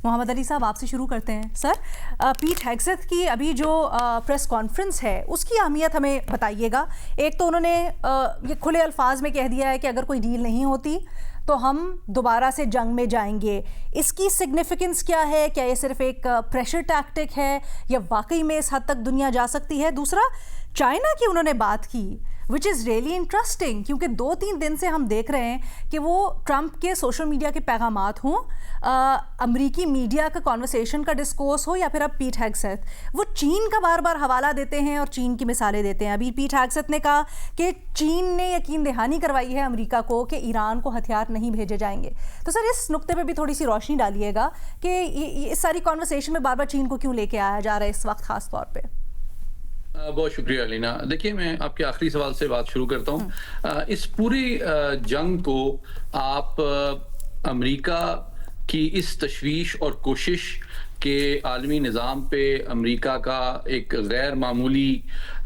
मोहम्मद अली साहब, आपसे शुरू करते हैं। सर, पीट हेग्सेथ की अभी जो प्रेस कॉन्फ्रेंस है उसकी अहमियत हमें बताइएगा। एक तो उन्होंने ये खुले अल्फाज में कह दिया है कि अगर कोई डील नहीं होती तो हम दोबारा से जंग में जाएंगे। इसकी सिग्निफिकेंस क्या है? क्या ये सिर्फ एक प्रेशर टैक्टिक है या वाकई में इस हद तक दुनिया जा सकती है? दूसरा, चाइना की उन्होंने बात की, विच इज़ रियली इंटरेस्टिंग, क्योंकि 2-3 दिन से हम देख रहे हैं कि वो ट्रंप के सोशल मीडिया के पैगामात हों, अमरीकी मीडिया का कॉन्वर्सेशन का डिस्कोर्स हो, या फिर अब पीट हेग्सेथ वो चीन का बार बार हवाला देते हैं और चीन की मिसालें देते हैं। अभी पीट हेग्सेथ ने कहा कि चीन ने यकीन दहानी करवाई है अमरीका को कि ईरान को हथियार नहीं भेजे जाएंगे। तो सर, इस नुक्ते पर भी थोड़ी सी रोशनी डालिएगा कि इस सारी कॉन्वर्सेशन में बार बार चीन को क्यों लेके आया जा रहा है इस वक्त खास तौर पर। बहुत शुक्रिया अलीना। देखिए, मैं आपके आखिरी सवाल से बात शुरू करता हूँ। इस पूरी जंग को आप अमेरिका की इस तशवीश और कोशिश के आलमी निज़ाम पे अमेरिका का एक गैर मामूली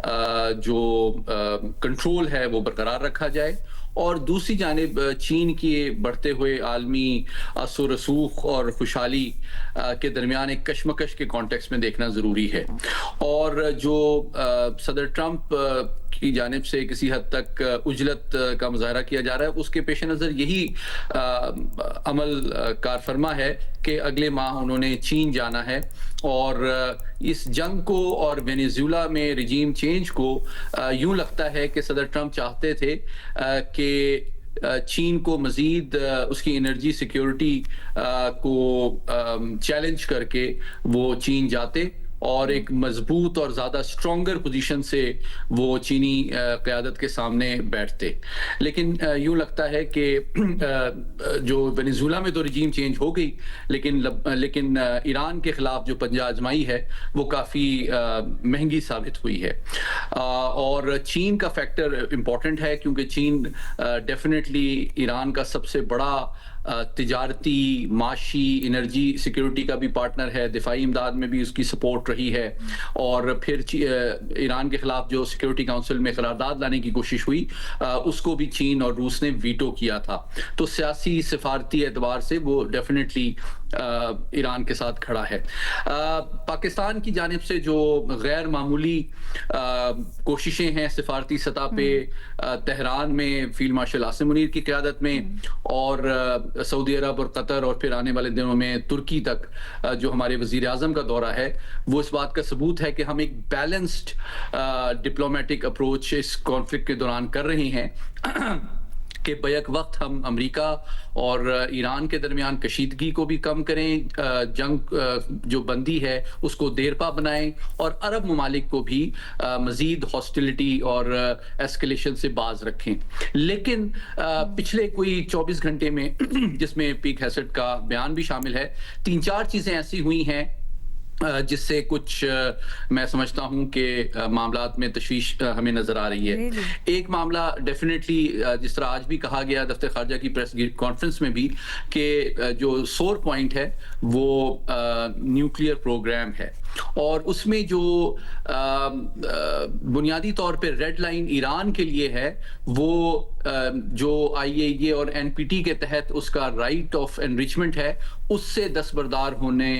जो कंट्रोल है वो बरकरार रखा जाए, और दूसरी जानिब चीन की बढ़ते हुए आलमी असर रसूख और खुशहाली के दरमियान एक कशमकश के कॉन्टेक्स्ट में देखना ज़रूरी है। और जो सदर ट्रंप की जानिब से किसी हद तक उजलत का मुजाहरा किया जा रहा है, उसके पेश नज़र यही अमल कारफरमा है कि अगले माह उन्होंने चीन जाना है, और इस जंग को और वेनेजुएला में रिजीम चेंज को यूं लगता है कि सदर ट्रंप चाहते थे कि चीन को मजीद उसकी एनर्जी सिक्योरिटी को चैलेंज करके वो चीन जाते और एक मजबूत और ज़्यादा स्ट्रॉन्गर पोजीशन से वो चीनी क़यादत के सामने बैठते। लेकिन यूं लगता है कि जो वेनेजुएला में तो रिजीम चेंज हो गई, लेकिन ईरान के ख़िलाफ़ जो पंजा आजमाई है वो काफ़ी महंगी साबित हुई है। और चीन का फैक्टर इम्पॉर्टेंट है, क्योंकि चीन डेफिनेटली ईरान का सबसे बड़ा तिजारती, माशी, एनर्जी सिक्योरिटी का भी पार्टनर है, दिफाई इमदाद में भी उसकी सपोर्ट रही है। और फिर ईरान के खिलाफ जो सिक्योरिटी काउंसिल में करारदाद लाने की कोशिश हुई, उसको भी चीन और रूस ने वीटो किया था। तो सियासी सिफारती एतबार से वो डेफिनेटली ईरान के साथ खड़ा है। पाकिस्तान की जानिब से जो गैर मामूली कोशिशें हैं सिफारती सतह पे, तेहरान में फील्ड मार्शल आसिम मुनीर की क़यादत में, और सऊदी अरब और कतर, और फिर आने वाले दिनों में तुर्की तक जो हमारे वज़ीर आज़म का दौरा है, वो इस बात का सबूत है कि हम एक बैलेंस्ड डिप्लोमेटिक अप्रोच इस कॉन्फ्लिक्ट के दौरान कर रहे हैं कि बैक वक्त हम अमेरिका और ईरान के दरमियान कशीदगी को भी कम करें, जंग जो बंदी है उसको देरपा बनाएं, और अरब ममालिक को भी मजीद हॉस्टिलिटी और एस्केलेशन से बाज रखें। लेकिन पिछले कोई 24 घंटे में जिसमें पीट हेग्सेथ का बयान भी शामिल है, 3-4 चीज़ें ऐसी हुई हैं जिससे कुछ मैं समझता हूं कि मामलात में तशवीश हमें नजर आ रही है। एक मामला डेफिनेटली, जिस तरह आज भी कहा गया दफ्तर खारजा की प्रेस कॉन्फ्रेंस में भी, कि जो सोर पॉइंट है वो न्यूक्लियर प्रोग्राम है, और उसमें जो बुनियादी तौर पे रेड लाइन ईरान के लिए है वो जो IAEA और NPT के तहत उसका राइट ऑफ एनरिचमेंट है, उससे दस्तबरदार होने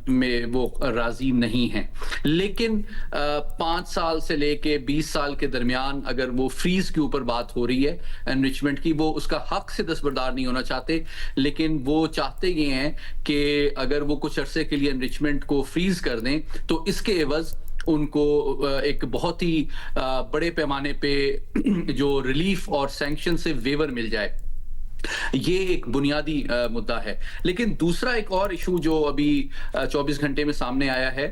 में वो राजी नहीं है। लेकिन 5 साल से लेके 20 साल के दरमियान अगर वो फ्रीज के ऊपर बात हो रही है एनरिचमेंट की, वो उसका हक से दस्तबरदार नहीं होना चाहते, लेकिन वो चाहते ये हैं कि अगर वो कुछ अरसे के लिए एनरिचमेंट को फ्रीज कर दें तो इसके एवज उनको एक बहुत ही बड़े पैमाने पे जो रिलीफ और सैंक्शन से वेवर मिल जाए। ये एक बुनियादी मुद्दा है। लेकिन दूसरा एक और इशू जो अभी 24 घंटे में सामने आया है,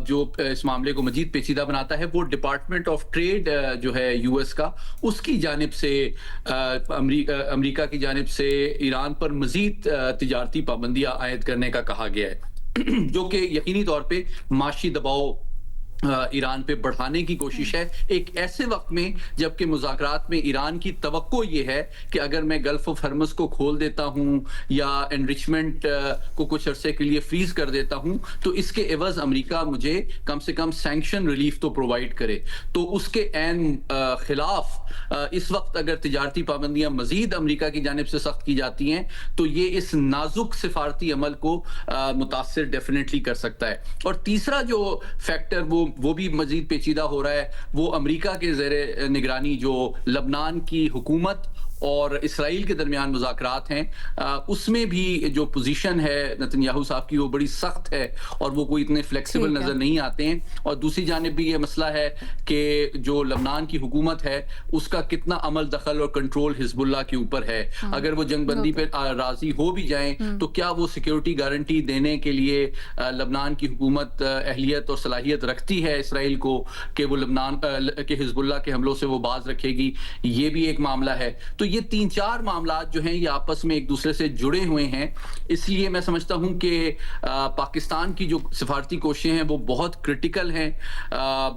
जो इस मामले को मजीद पेचीदा बनाता है, वो डिपार्टमेंट ऑफ ट्रेड जो है US का, उसकी जानिब से अमेरिका की जानिब से ईरान पर मजीद तिजारती पाबंदियां आयद करने का कहा गया है जो कि यकीनी तौर पे माशी दबाव ईरान पे बढ़ाने की कोशिश है एक ऐसे वक्त में जबकि मुज़ाकरात में ईरान की तवक्को ये है कि अगर मैं गल्फ ऑफ हर्मस को खोल देता हूं या एनरिचमेंट को कुछ अरसे के लिए फ्रीज कर देता हूं तो इसके एवज अमेरिका मुझे कम से कम सैंक्शन रिलीफ तो प्रोवाइड करे। तो उसके एन खिलाफ इस वक्त अगर तिजारती पाबंदियां मजीद अमेरिका की जानिब से सख्त की जाती हैं तो ये इस नाजुक सिफारती अमल को मुतासिर डेफिनेटली कर सकता है। और तीसरा जो फैक्टर वो भी मजीद पेचीदा हो रहा है, वो अमेरिका के ज़ेरे निगरानी जो लबनान की हुकूमत और इसराइल के दरमियान मुज़ाकरात हैं उसमें भी जो पोजीशन है नेतन्याहू साहब की वो बड़ी सख्त है और वो कोई इतने फ्लेक्सिबल नजर नहीं आते हैं। और दूसरी जानिब भी ये मसला है कि जो लबनान की हुकूमत है उसका कितना अमल दखल और कंट्रोल हिजबुल्लाह के ऊपर है। अगर वो जंगबंदी पे राजी हो भी जाएं तो क्या वो सिक्योरिटी गारंटी देने के लिए लबनान की हुकूमत अहलियत और सलाहियत रखती है इसराइल को कि वो लबनान के हिजबुल्लाह के हमलों से वो बाज रखेगी, ये भी एक मामला है। तो ये 3-4 मामलात जो हैं ये आपस में एक दूसरे से जुड़े हुए हैं। इसलिए मैं समझता हूं कि पाकिस्तान की जो सिफारती कोशिशें हैं वो बहुत क्रिटिकल हैं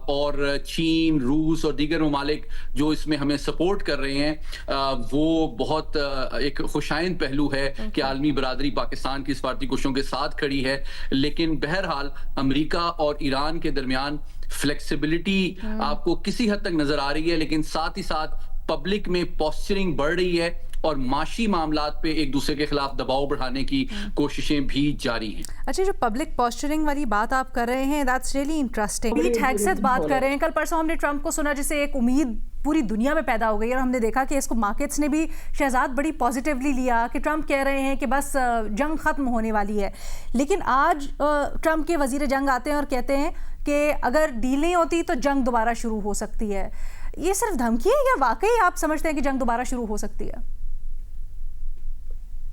और चीन, रूस और दीगर ममालिक जो इसमें हमें सपोर्ट कर रहे हैं वो बहुत एक खुशाइन पहलू है कि आलमी बरादरी पाकिस्तान की सिफारती कोशिशों के साथ खड़ी है। लेकिन बहरहाल अमेरिका और ईरान के दरमियान फ्लेक्सिबिलिटी आपको किसी हद तक नजर आ रही है, लेकिन साथ ही साथ पब्लिक में पोस्चरिंग बढ़ रही है और माशी मामलात पे एक दूसरे के खिलाफ दबाव बढ़ाने की कोशिशें भी जारी हैं। अच्छा, जो पब्लिक पोस्चरिंग वाली बात आप कर रहे हैं, दैट्स रियली इंटरेस्टिंग। पीट हेग्सेथ बात कर रहे हैं। कल परसों हमने ट्रंप को सुना जिससे एक उम्मीद पूरी दुनिया में पैदा हो गई और हमने देखा कि इसको मार्केट्स ने भी शहजाद बड़ी पॉजिटिवली लिया कि ट्रंप कह रहे हैं कि बस जंग खत्म होने वाली है। लेकिन आज ट्रंप के वजीर जंग आते हैं और कहते हैं कि अगर डील नहीं होती तो जंग दोबारा शुरू हो सकती है। ये सिर्फ धमकी है या वाकई आप समझते हैं कि जंग दोबारा शुरू हो सकती है?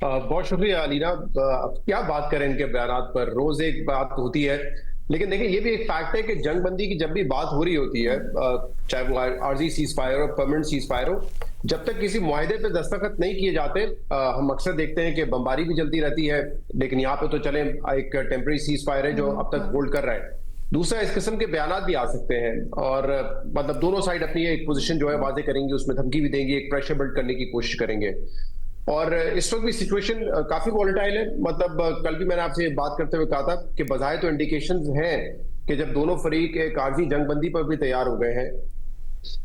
बहुत शुक्रिया अलीना। क्या बात करें इनके बयानात पर, रोज एक बात होती है। लेकिन देखिए ये भी एक फैक्ट है कि जंगबंदी की जब भी बात हो रही होती है, चाहे वो आर्जी सीज फायर हो, परमानेंट सीज फायर हो, जब तक किसी मुआहदे पे दस्तखत नहीं किए जाते हम अक्सर देखते हैं कि बमबारी भी चलती रहती है। लेकिन यहाँ पे तो चले एक टेम्परेरी सीज फायर है जो अब तक होल्ड कर रहा है। दूसरा, इस किस्म के बयानात भी आ सकते हैं और मतलब दोनों साइड अपनी एक पोजीशन जो है वाजे करेंगी, उसमें धमकी भी देंगी, एक प्रेशर बिल्ड करने की कोशिश करेंगे। और इस वक्त भी सिचुएशन काफी वॉलेटाइल है। मतलब कल भी मैंने आपसे बात करते हुए कहा था कि बजाय तो इंडिकेशंस हैं कि जब दोनों फरीक एक आर्जी जंगबंदी पर भी तैयार हो गए हैं,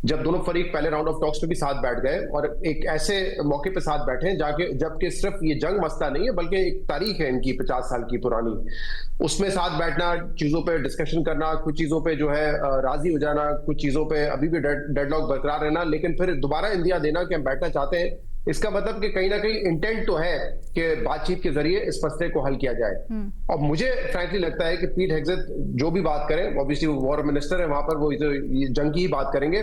जब दोनों फरीक पहले राउंड ऑफ टॉक्स में भी साथ बैठ गए और एक ऐसे मौके पे साथ बैठे हैं जाके जबकि सिर्फ ये जंग मसला नहीं है बल्कि एक तारीख है इनकी 50 साल की पुरानी, उसमें साथ बैठना, चीजों पे डिस्कशन करना, कुछ चीजों पे जो है राजी हो जाना, कुछ चीजों पे अभी भी डेडलॉक बरकरार रहना, लेकिन फिर दोबारा इंदिया देना कि हम बैठना चाहते हैं। इसका मतलब कि कहीं ना कहीं इंटेंट तो है कि बातचीत के जरिए इस मसले को हल किया जाए। और मुझे फ्रैंकली लगता है कि पीट हेग्सेथ जो भी बात करें, ऑब्वियसली वो वॉर मिनिस्टर है, वहां पर वो ये जंग की ही बात करेंगे,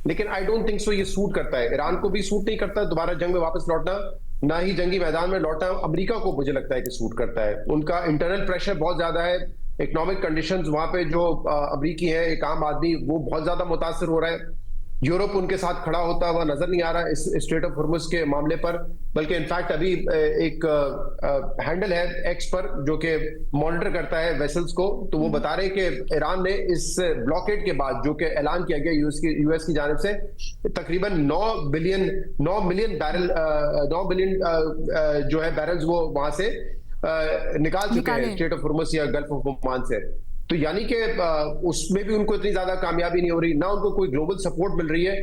लेकिन आई डोंट थिंक सो ये सूट करता है। ईरान को भी सूट नहीं करता दोबारा जंग में वापस लौटना, ना ही जंगी मैदान में लौटना अमेरिका को मुझे लगता है कि सूट करता है। उनका इंटरनल प्रेशर बहुत ज्यादा है, इकोनॉमिक कंडीशंस वहां पे जो अमेरिकी है, एक आम आदमी वो बहुत ज्यादा मुतासर हो रहा है। यूरोप उनके साथ खड़ा होता हुआ नजर नहीं आ रहा इस स्ट्रेट ऑफ हॉर्मुज के मामले पर, बल्कि इनफैक्ट अभी एक हैंडल है एक्स पर जो कि मॉनिटर करता है वेसल्स को, तो वो बता रहे हैं कि ईरान ने इस ब्लॉकेड के बाद जो कि ऐलान किया गया यूएस की जानिब से, तकरीबन 9 मिलियन जो है बैरल्स वो वहां से निकाल चुके हैं स्ट्रेट ऑफ हॉर्मुज या गल्फ ऑफ ओमान से। तो यानी कि उसमें भी उनको इतनी ज्यादा कामयाबी नहीं हो रही, ना उनको कोई ग्लोबल सपोर्ट मिल रही है।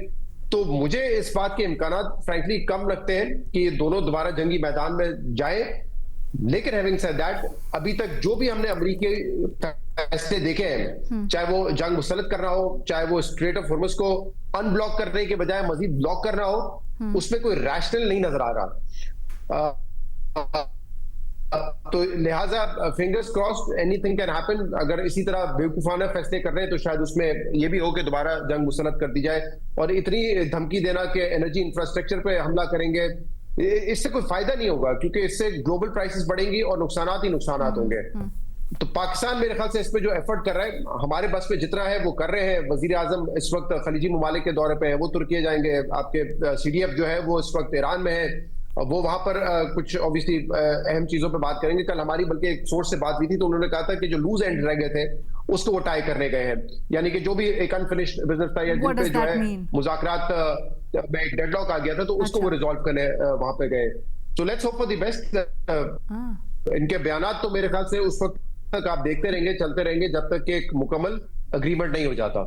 तो मुझे इस बात के इम्कानात फ्रैंकली कम लगते हैं कि ये दोनों दोबारा जंगी मैदान में जाए। लेकिन हैविंग सेड दैट, अभी तक जो भी हमने अमेरिकी फैसले देखे हैं, चाहे वो जंग मुसल्लत करना हो, चाहे वो स्ट्रेट ऑफ हॉर्मुज को अनब्लॉक करने के बजाय मजीद ब्लॉक करना हो, उसमें कोई रैशनल नहीं नजर आ रहा। तो लिहाजा fingers crossed, anything can happen. अगर इसी तरह बेवकूफाना फैसले कर रहे हैं तो शायद उसमें ये भी हो कि दोबारा जंग मुसल्लत कर दी जाए। और इतनी धमकी देना कि एनर्जी इंफ्रास्ट्रक्चर पे हमला करेंगे, इससे कोई फायदा नहीं होगा, क्योंकि इससे ग्लोबल प्राइसेस बढ़ेंगी और नुकसानात ही नुकसानात होंगे। तो पाकिस्तान मेरे ख्याल से इस पे जो एफर्ट कर रहा है, हमारे बस पे जितना है वो कर रहे हैं। वजीर आजम इस वक्त खलीजी ममालिक के दौरे पे है, वो तुर्की जाएंगे। आपके CDF जो है वो इस वक्त ईरान में है, वो वहां पर कुछ ऑब्वियसली अहम चीजों पे बात करेंगे। कल हमारी बल्कि एक सोर्स से बात हुई थी तो उन्होंने कहा था कि जो लूज एंड रह गए थे उसको वो टाई करने गए हैं, यानी कि जो भी एक अनफिनिश्ड बिजनेस था या जिन What पे does जो that है mean? मुज़ाकरात में एक डेडलॉक आ गया था, तो उसको वो रिजॉल्व करने वहां पे गए। So let's hope for the best. इनके बयानात तो मेरे ख्याल से उस वक्त तक आप देखते रहेंगे, चलते रहेंगे, जब तक कि एक मुकम्मल अग्रीमेंट नहीं हो जाता।